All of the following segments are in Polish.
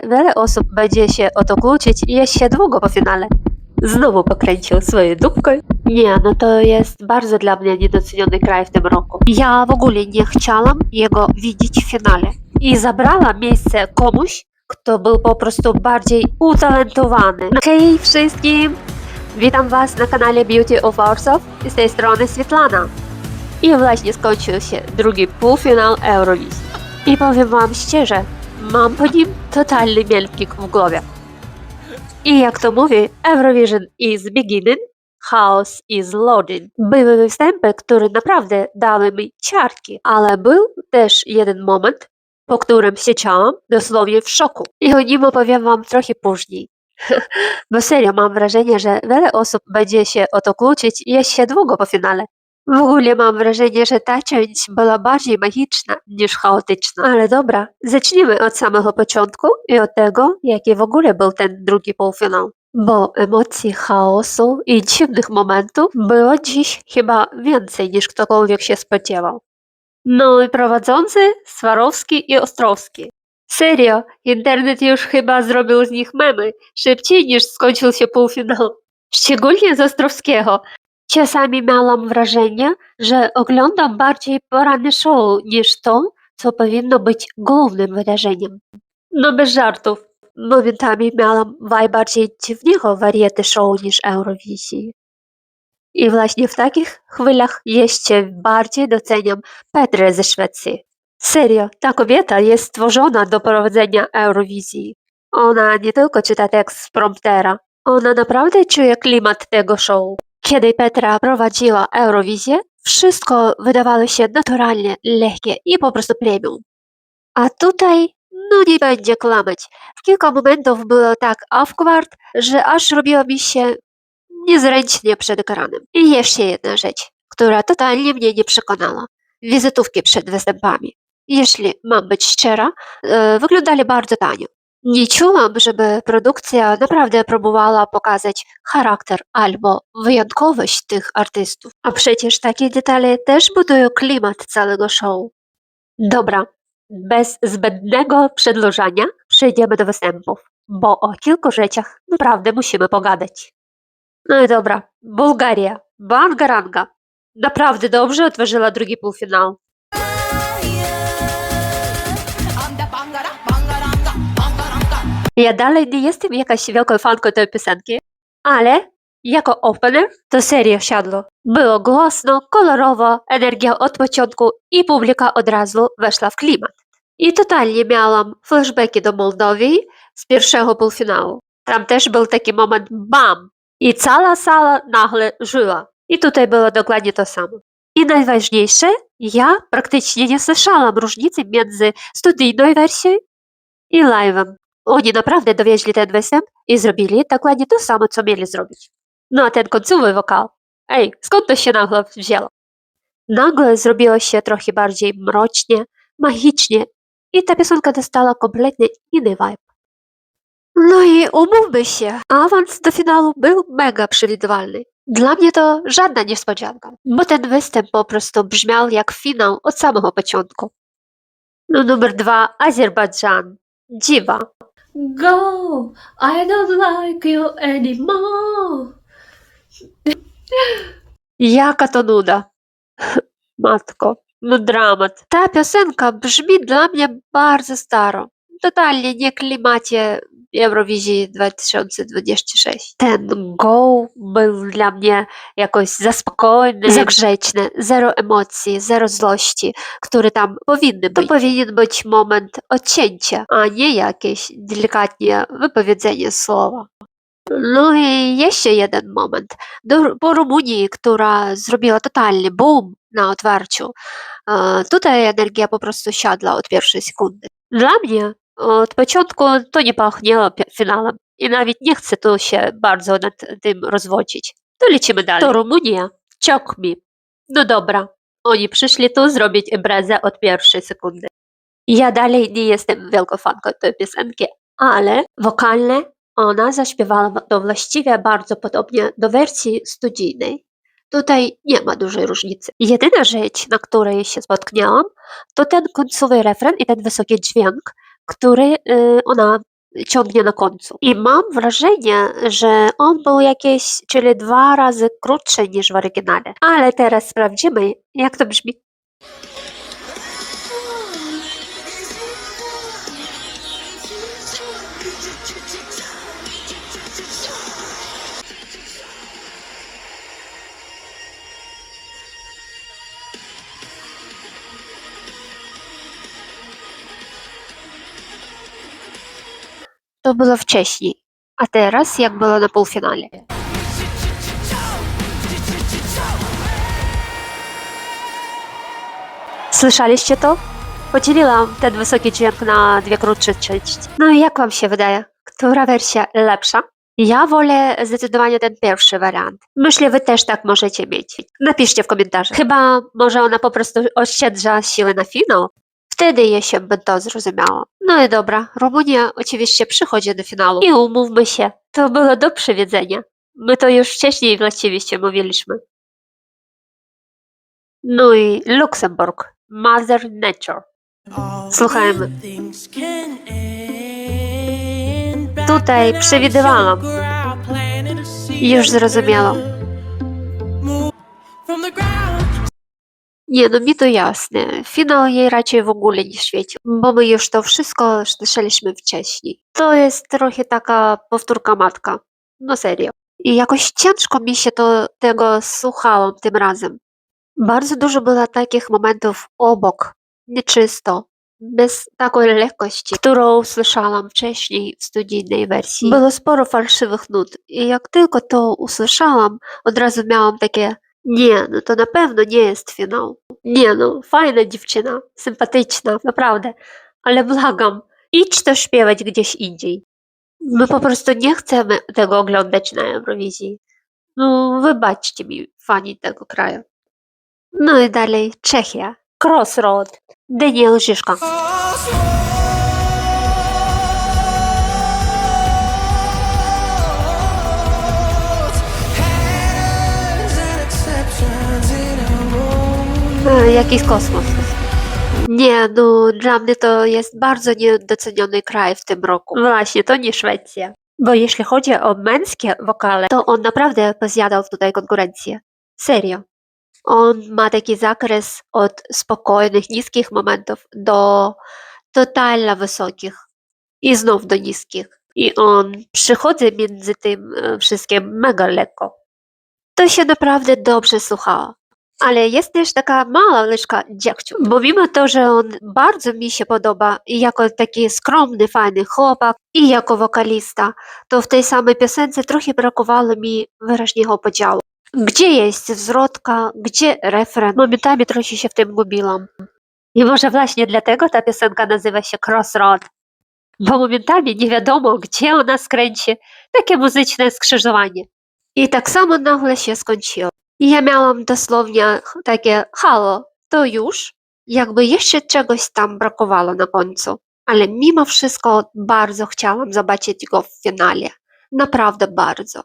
wiele osób będzie się o to kłócić jeszcze długo po finale. Znowu pokręcił swoją dupkę. Nie, no to jest bardzo dla mnie niedoceniony kraj w tym roku. Ja w ogóle nie chciałam jego widzieć w finale. I zabrała miejsce komuś, kto był po prostu bardziej utalentowany. Hej wszystkim! Witam Was na kanale Beauty of Warsaw. Z tej strony Svetlana. I właśnie skończył się drugi półfinał Eurowizji. I powiem Wam szczerze, mam po nim totalny mielpik w głowie. I jak to mówi, Eurovision is beginning, chaos is loading. Były występy, które naprawdę dały mi ciarki, ale był też jeden moment, po którym siedziałam dosłownie w szoku. I o nim opowiem Wam trochę później. Bo serio, mam wrażenie, że wiele osób będzie się o to kłócić jeszcze długo po finale. W ogóle mam wrażenie, że ta część była bardziej magiczna niż chaotyczna. Ale dobra, zacznijmy od samego początku i od tego, jaki w ogóle był ten drugi półfinał. Bo emocji, chaosu i dziwnych momentów było dziś chyba więcej niż ktokolwiek się spodziewał. No i prowadzący Swarowski i Ostrowski. Serio, internet już chyba zrobił z nich memy szybciej niż skończył się półfinał. Szczególnie z Ostrowskiego. Czasami miałam wrażenie, że oglądam bardziej poranny show niż to, co powinno być głównym wydarzeniem. No bez żartów. Momentami miałam vibe bardziej dziwnego wariety show niż Eurowizji. I właśnie w takich chwilach jeszcze bardziej doceniam Petrę ze Szwecji. Serio, ta kobieta jest stworzona do prowadzenia Eurowizji. Ona nie tylko czyta tekst z promptera, ona naprawdę czuje klimat tego show. Kiedy Petra prowadziła Eurowizję, wszystko wydawało się naturalnie, lekkie i po prostu premium. A tutaj, no nie będzie kłamać, w kilka momentów było tak awkward, że aż robiło mi się niezręcznie przed ekranem. I jeszcze jedna rzecz, która totalnie mnie nie przekonała. Wizytówki przed występami. Jeśli mam być szczera, wyglądali bardzo tanio. Nie czułam, żeby produkcja naprawdę próbowała pokazać charakter albo wyjątkowość tych artystów. A przecież takie detale też budują klimat całego show. Dobra, bez zbędnego przedłużania przejdziemy do występów, bo o kilku rzeczach naprawdę musimy pogadać. No i dobra, Bułgaria, Bangaranga. Naprawdę dobrze otworzyła drugi półfinał. Ja dalej nie jestem jakaś wielką fanką tej piosenki, ale jako opener to serio siadło. Było głośno, kolorowo, energia od początku i publika od razu weszła w klimat. I totalnie miałam flashbacki do Mołdawii z pierwszego półfinału. Tam też był taki moment BAM! I cała sala nagle żyła. I tutaj było dokładnie to samo. I najważniejsze, ja praktycznie nie słyszałam różnicy między studyjną wersją i live'em. Oni naprawdę dowieźli ten występ i zrobili dokładnie to samo, co mieli zrobić. No a ten końcowy wokal, ej, skąd to się nagle wzięło? Nagle zrobiło się trochę bardziej mrocznie, magicznie i ta piosenka dostała kompletnie inny vibe. No i umówmy się, awans do finału był mega przewidywalny. Dla mnie to żadna niespodzianka, bo ten występ po prostu brzmiał jak finał od samego początku. No numer 2, Azerbejdżan, Dziwa. Go, I don't like you anymore. Jaka to nuda. Matko, no dramat. Ta piosenka brzmi dla mnie bardzo staro. Totalnie nie klimacie Eurowizji 2026. Ten Go był dla mnie jakoś za spokojny, za grzeczny, zero emocji, zero złości, które tam powinny być. To powinien być moment odcięcia, a nie jakieś delikatnie wypowiedzenie słowa. No i jeszcze jeden moment. Po Rumunii, która zrobiła totalny boom na otwarciu, tutaj energia po prostu siadła od pierwszej sekundy. Dla mnie od początku to nie pachniało finałem i nawet nie chcę tu się bardzo nad tym rozwodzić. To lecimy dalej. To Rumunia, Choke Me. No dobra, oni przyszli tu zrobić imprezę od pierwszej sekundy. Ja dalej nie jestem wielką fanką tej piosenki, ale wokalne ona zaśpiewała to właściwie bardzo podobnie do wersji studyjnej. Tutaj nie ma dużej różnicy. Jedyna rzecz, na której się spotknęłam, to ten końcowy refren i ten wysoki dźwięk, który ona ciągnie na końcu. I mam wrażenie, że on był jakieś, czyli 2 razy krótszy niż w oryginale. Ale teraz sprawdzimy, jak to brzmi. To było wcześniej, a teraz jak było na półfinale. Słyszeliście to? Podzieliłam ten wysoki dźwięk na 2 krótsze części. No i jak wam się wydaje, która wersja lepsza? Ja wolę zdecydowanie ten pierwszy wariant. Myślę, wy też tak możecie mieć. Napiszcie w komentarzach. Chyba może ona po prostu oszczędza siły na finał. Wtedy jej się by to zrozumiało. No i dobra, Rumunia oczywiście przychodzi do finału. I umówmy się, to było do przewidzenia. My to już wcześniej właściwie mówiliśmy. No i Luksemburg, Mother Nature. Słuchajmy. Tutaj przewidywałam. Już zrozumiałam. Nie, no mi to jasne. Finał jej raczej w ogóle nie świecił, bo my już to wszystko słyszeliśmy wcześniej. To jest trochę taka powtórka matka. No serio. I jakoś ciężko mi się tego słuchałam tym razem. Bardzo dużo było takich momentów obok, nieczysto, bez takiej lekkości, którą słyszałam wcześniej w studyjnej wersji. Było sporo fałszywych nut i jak tylko to usłyszałam, od razu miałam takie nie, no to na pewno nie jest finał. Nie no, fajna dziewczyna, sympatyczna, naprawdę, ale błagam, idź to śpiewać gdzieś indziej. My po prostu nie chcemy tego oglądać na Eurowizji. No, wybaczcie mi, fani tego kraju. No i dalej Czechia, Crossroad, Daniel Žižka. Jakiś kosmos. Nie, no dla mnie to jest bardzo niedoceniony kraj w tym roku. Właśnie, to nie Szwecja. Bo jeśli chodzi o męskie wokale, to on naprawdę pozjadał tutaj konkurencję. Serio. On ma taki zakres od spokojnych, niskich momentów do totalnie wysokich i znów do niskich. I on przychodzi między tym wszystkim mega lekko. To się naprawdę dobrze słuchało. Ale jest też taka mała łyżka dziegciu, bo mimo to, że on bardzo mi się podoba i jako taki skromny, fajny chłopak i jako wokalista, to w tej samej piosence trochę brakowało mi wyraźnego podziału. Gdzie jest zwrotka, gdzie refren? Momentami trochę się w tym gubiłam. I może właśnie dlatego ta piosenka nazywa się Crossroad, bo momentami nie wiadomo, gdzie ona skręci. Takie muzyczne skrzyżowanie. I tak samo nagle się skończyło. I ja miałam dosłownie takie halo, to już? Jakby jeszcze czegoś tam brakowało na końcu. Ale mimo wszystko bardzo chciałam zobaczyć go w finale. Naprawdę bardzo.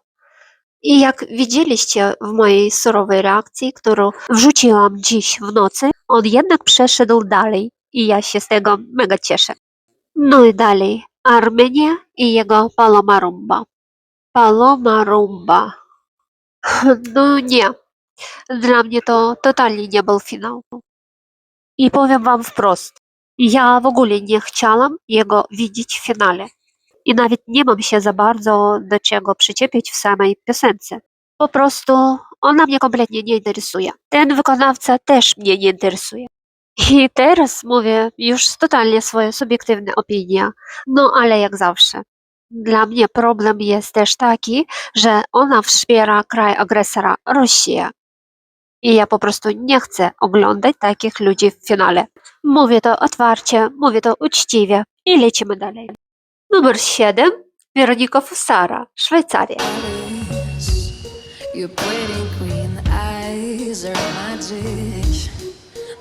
I jak widzieliście w mojej surowej reakcji, którą wrzuciłam dziś w nocy, on jednak przeszedł dalej i ja się z tego mega cieszę. No i dalej, Armenia i jego Paloma Rumba. Paloma Rumba. No nie, dla mnie to totalnie nie był finał. I powiem wam wprost, ja w ogóle nie chciałam jego widzieć w finale. I nawet nie mam się za bardzo do czego przyczepić w samej piosence. Po prostu ona mnie kompletnie nie interesuje. Ten wykonawca też mnie nie interesuje. I teraz mówię już totalnie swoje subiektywne opinie, no ale jak zawsze. Dla mnie problem jest też taki, że ona wspiera kraj agresora Rosję. I ja po prostu nie chcę oglądać takich ludzi w finale. Mówię to otwarcie, mówię to uczciwie i lecimy dalej. Numer 7. Weronika Fusara, Szwajcaria. Your pretty green eyes are magic.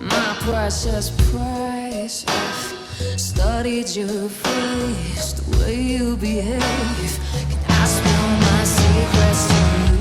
My precious price. I've studied your face, the way you behave. Can I spill my secrets to you?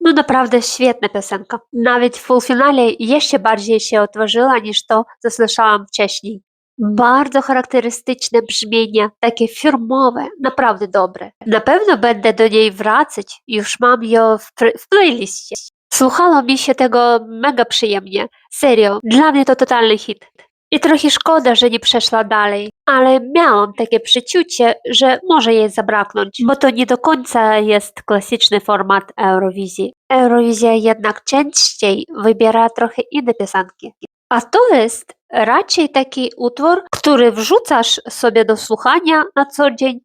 No naprawdę świetna piosenka. Nawet w półfinale jeszcze bardziej się otworzyła niż to, co słyszałam wcześniej. Bardzo charakterystyczne brzmienie, takie firmowe, naprawdę dobre. Na pewno będę do niej wracać, już mam ją w playliście. Słuchało mi się tego mega przyjemnie, serio, dla mnie to totalny hit. I trochę szkoda, że nie przeszła dalej, ale miałam takie przeczucie, że może jej zabraknąć, bo to nie do końca jest klasyczny format Eurowizji. Eurowizja jednak częściej wybiera trochę inne piosenki. A to jest raczej taki utwór, który wrzucasz sobie do słuchania na co dzień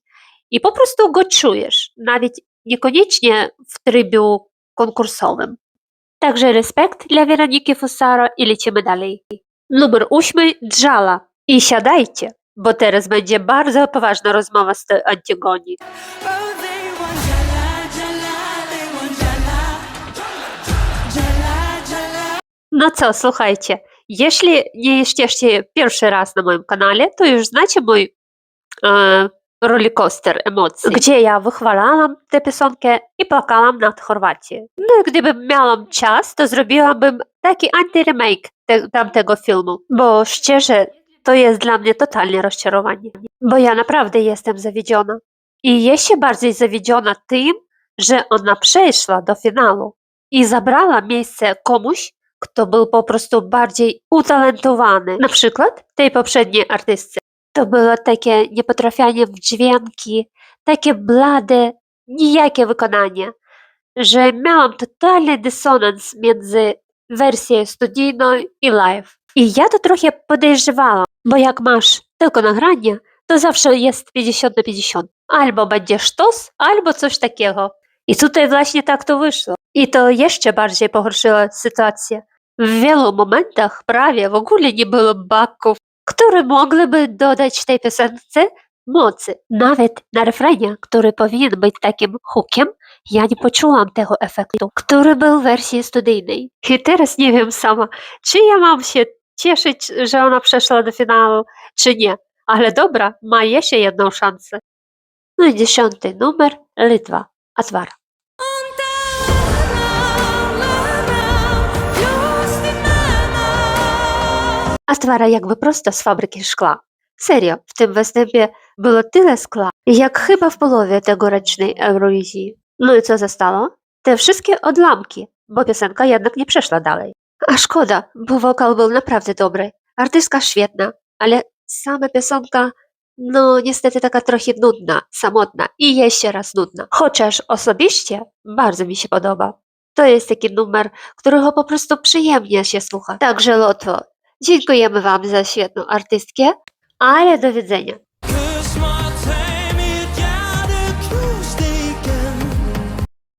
i po prostu go czujesz, nawet niekoniecznie w trybie konkursowym. Także respekt dla Weroniki Fusaro i lecimy dalej. Numer 8. Dżala. I siadajcie, bo teraz będzie bardzo poważna rozmowa z tej Antygonii. No co, słuchajcie, jeśli nie jesteście pierwszy raz na moim kanale, to już znacie mój rollercoaster emocji, gdzie ja wychwalałam tę piosenkę i płakałam nad Chorwacją. No i gdybym miała czas, to zrobiłabym taki anti-remake tamtego filmu, bo szczerze, to jest dla mnie totalnie rozczarowanie, bo ja naprawdę jestem zawiedziona. I jeszcze bardziej zawiedziona tym, że ona przeszła do finału i zabrała miejsce komuś, kto był po prostu bardziej utalentowany. Na przykład tej poprzedniej artystce. To było takie niepotrafianie w dźwięki, takie blade, nijakie wykonanie, że miałam totalny dysonans między wersją studyjną i live. I ja to trochę podejrzewałam, bo jak masz tylko nagranie, to zawsze jest 50 na 50. Albo będzie sztos, albo coś takiego. I tutaj właśnie tak to wyszło. I to jeszcze bardziej pogorszyło sytuację. W wielu momentach prawie w ogóle nie było baków, które mogłyby dodać tej piosence mocy. Nawet na refrenie, który powinien być takim hookiem, ja nie poczułam tego efektu, który był w wersji studyjnej. I teraz nie wiem sama, czy ja mam się cieszyć, że ona przeszła do finału, czy nie. Ale dobra, ma jeszcze jedną szansę. No i 10. numer, Litwa, Atwara. Atwara jakby prosto z fabryki szkła. Serio, w tym występie było tyle skla, jak chyba w połowie tegorocznej Eurowizji. No i co zostało? Te wszystkie odłamki, bo piosenka jednak nie przeszła dalej. A szkoda, bo wokal był naprawdę dobry, artystka świetna, ale sama piosenka, no niestety taka trochę nudna, samotna i jeszcze raz nudna. Chociaż osobiście bardzo mi się podoba. To jest taki numer, którego po prostu przyjemnie się słucha. Także Lotwo, dziękujemy Wam za świetną artystkę, ale do widzenia.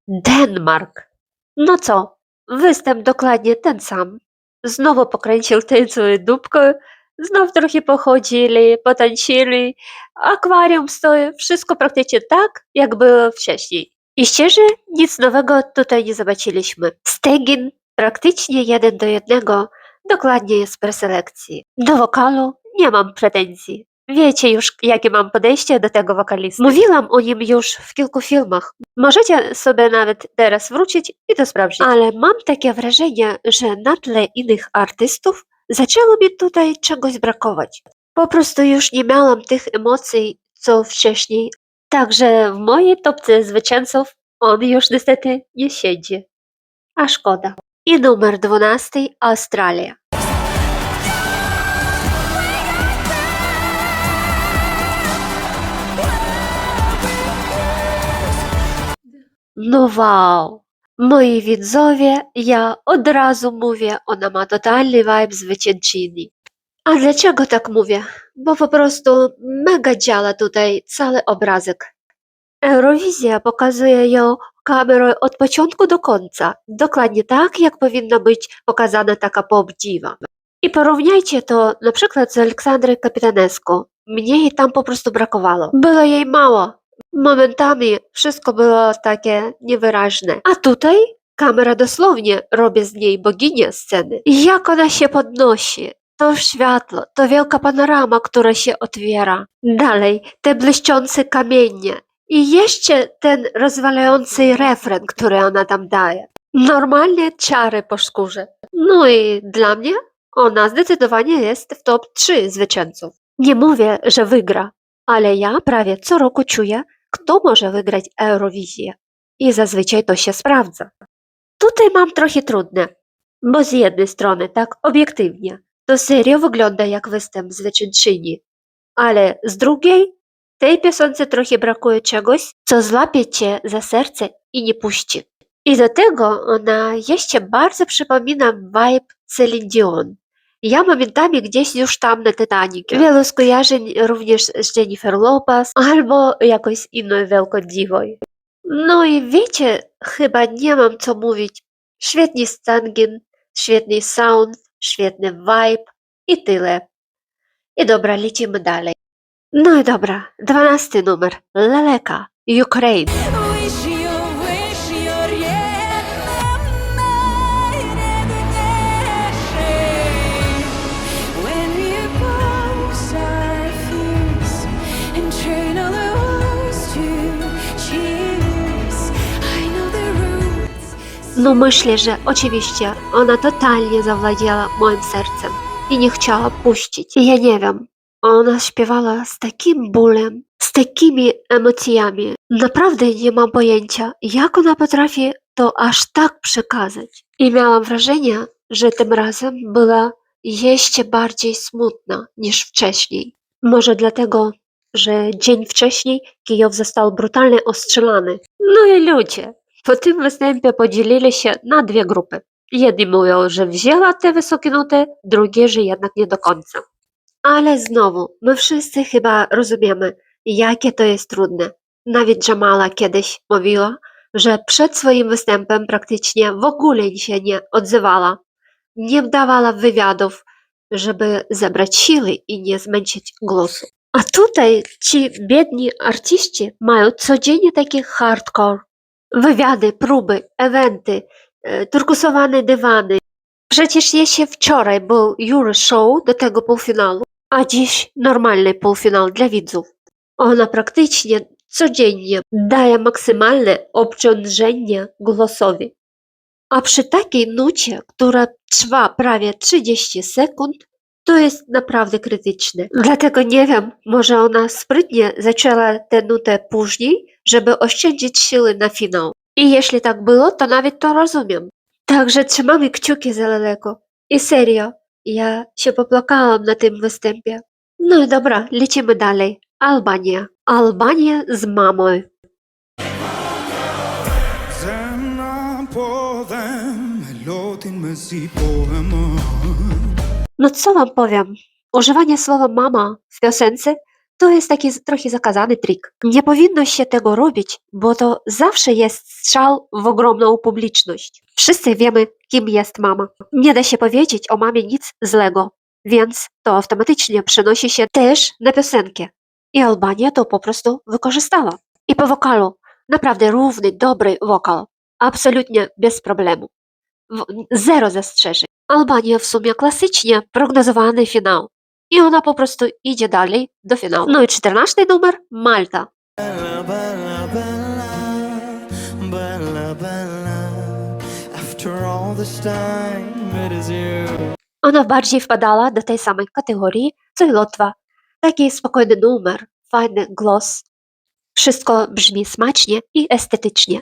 Denmark. No co, występ dokładnie ten sam. Znowu pokręcił tańcuje dupkę, znów trochę pochodzili, potańczyli, akwarium stoi, wszystko praktycznie tak, jak było wcześniej. I szczerze, nic nowego tutaj nie zobaczyliśmy. Stegin praktycznie 1 do 1, dokładnie jest preselekcji. Do wokalu nie mam pretensji. Wiecie już, jakie mam podejście do tego wokalisty. Mówiłam o nim już w kilku filmach. Możecie sobie nawet teraz wrócić i to sprawdzić. Ale mam takie wrażenie, że na tle innych artystów zaczęło mi tutaj czegoś brakować. Po prostu już nie miałam tych emocji, co wcześniej. Także w mojej topce zwycięzców on już niestety nie siedzi. A szkoda. I numer 12. Australia. No wow! Moi widzowie, ja od razu mówię, ona ma totalny vibe zwyciężczyni. A dlaczego tak mówię? Bo po prostu mega działa tutaj cały obrazek. Eurowizja pokazuje ją kamerą od początku do końca, dokładnie tak, jak powinna być pokazana taka pop diva. I porównajcie to na przykład z Aleksandrą Kapitanescu. Mnie jej tam po prostu brakowało. Było jej mało. Momentami wszystko było takie niewyraźne. A tutaj kamera dosłownie robi z niej boginię sceny. I jak ona się podnosi. To światło, to wielka panorama, która się otwiera. Dalej, te błyszczące kamienie. I jeszcze ten rozwalający refren, który ona tam daje. Normalnie ciary po skórze. No i dla mnie ona zdecydowanie jest w top 3 zwycięzców. Nie mówię, że wygra, ale ja prawie co roku czuję, kto może wygrać Eurowizję. I zazwyczaj to się sprawdza. Tutaj mam trochę trudne, bo z jednej strony, tak obiektywnie, to serio wygląda jak występ zwierzęczyni, ale z drugiej, tej piosence trochę brakuje czegoś, co złapie cię za serce i nie puści. I do tego ona jeszcze bardzo przypomina vibe Celine Dion. Ja momentami gdzieś już tam na Titanicie. Wielu skojarzeń również z Jennifer Lopez albo jakąś inną wielką diwą. No i wiecie, chyba nie mam co mówić. Świetny singing, świetny sound, świetny vibe i tyle. I dobra, lecimy dalej. No i dobra, 12 numer. Leleka, Ukraine. No myślę, że oczywiście ona totalnie zawładnęła moim sercem i nie chciała puścić. I ja nie wiem, ona śpiewała z takim bólem, z takimi emocjami. Naprawdę nie mam pojęcia, jak ona potrafi to aż tak przekazać. I miałam wrażenie, że tym razem była jeszcze bardziej smutna niż wcześniej. Może dlatego, że dzień wcześniej Kijów został brutalnie ostrzelany. No i ludzie, po tym występie podzielili się na dwie grupy. Jedni mówią, że wzięła te wysokie nuty, drugie, że jednak nie do końca. Ale znowu, my wszyscy chyba rozumiemy, jakie to jest trudne. Nawet Jamala kiedyś mówiła, że przed swoim występem praktycznie w ogóle się nie odzywała. Nie dawała wywiadów, żeby zebrać siły i nie zmęczyć głosu. A tutaj ci biedni artyści mają codziennie taki hardcore. Wywiady, próby, eventy, turkusowane dywany. Przecież jeszcze wczoraj był Jury Show do tego półfinału, a dziś normalny półfinał dla widzów. Ona praktycznie codziennie daje maksymalne obciążenie głosowi. A przy takiej nucie, która trwa prawie 30 sekund, to jest naprawdę krytyczne. Dlatego nie wiem, może ona sprytnie zaczęła tę nutę później, żeby oszczędzić siły na finał. I jeśli tak było, to nawet to rozumiem. Także trzymamy kciuki za Leleko. I serio, ja się popłakałam na tym występie. No i dobra, lecimy dalej. Albania. Albania z mamą. No co wam powiem? Używanie słowa mama w piosence to jest taki trochę zakazany trik. Nie powinno się tego robić, bo to zawsze jest strzał w ogromną publiczność. Wszyscy wiemy, kim jest mama. Nie da się powiedzieć o mamie nic złego, więc to automatycznie przenosi się też na piosenkę. I Albania to po prostu wykorzystała. I po wokalu, naprawdę równy, dobry wokal. Absolutnie bez problemu. Zero zastrzeżeń. Albania w sumie klasycznie prognozowany finał. I ona po prostu idzie dalej do finału. No i 14 numer Malta. Bella, bella, bella, bella, bella. After all this time, it is you. Ona bardziej wpadała do tej samej kategorii co i Lotwa. Taki spokojny numer, fajny głos. Wszystko brzmi smacznie i estetycznie.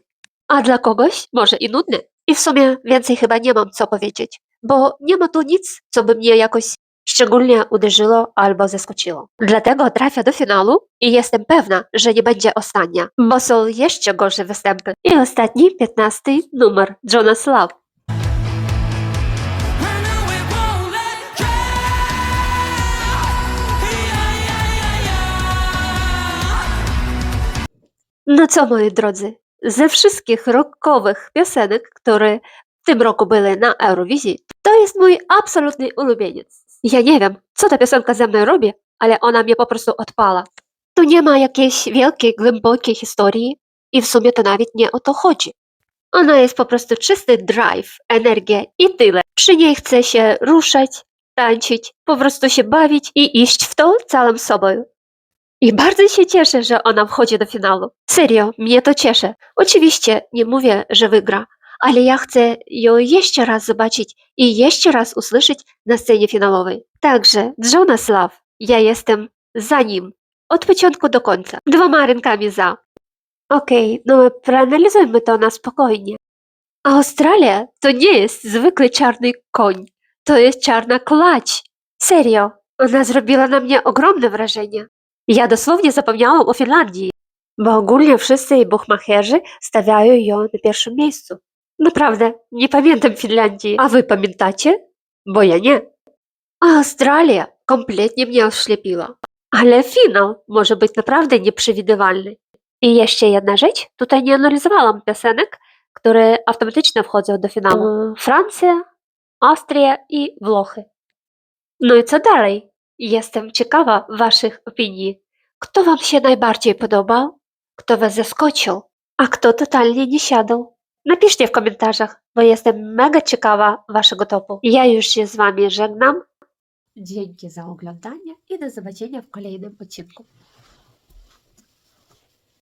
A dla kogoś może i nudny. I w sumie więcej chyba nie mam co powiedzieć, bo nie ma tu nic, co by mnie jakoś szczególnie uderzyło albo zaskoczyło. Dlatego trafia do finału i jestem pewna, że nie będzie ostatnia, bo są jeszcze gorsze występy. I ostatni, 15 numer, Jonas Love. I know it won't let go. Yeah, yeah, yeah, yeah. No co, moi drodzy, ze wszystkich rockowych piosenek, które w tym roku były na Eurowizji, to jest mój absolutny ulubieniec. Ja nie wiem, co ta piosenka ze mną robi, ale ona mnie po prostu odpala. Tu nie ma jakiejś wielkiej, głębokiej historii i w sumie to nawet nie o to chodzi. Ona jest po prostu czysty drive, energia i tyle. Przy niej chce się ruszać, tańczyć, po prostu się bawić i iść w to całym sobą. I bardzo się cieszę, że ona wchodzi do finału. Serio, mnie to cieszy. Oczywiście nie mówię, że wygra, ale ja chcę ją jeszcze raz zobaczyć i jeszcze raz usłyszeć na scenie finałowej. Także Jonas Love, Ja jestem za nim. Od początku do końca. 2 rękami za. Okej, no przeanalizujmy to na spokojnie. Australia to nie jest zwykły czarny koń. To jest czarna klacz. Serio, ona zrobiła na mnie ogromne wrażenie. Ja dosłownie zapomniałam o Finlandii, bo ogólnie wszyscy jej buchmacherzy stawiają ją na pierwszym miejscu. Naprawdę, nie pamiętam Finlandii. A wy pamiętacie? Bo ja nie. Australia kompletnie mnie oślepiła. Ale finał może być naprawdę nieprzewidywalny. I jeszcze jedna rzecz, tutaj nie analizowałam piosenek, które automatycznie wchodzą do finału. Francja, Austria i Włochy. No i co dalej? Jestem ciekawa waszych opinii. Kto wam się najbardziej podobał? Kto was zaskoczył? A kto totalnie nie siadał? Napiszcie w komentarzach, bo jestem mega ciekawa waszego topu. Ja już się z wami żegnam. Dzięki za oglądanie i do zobaczenia w kolejnym odcinku.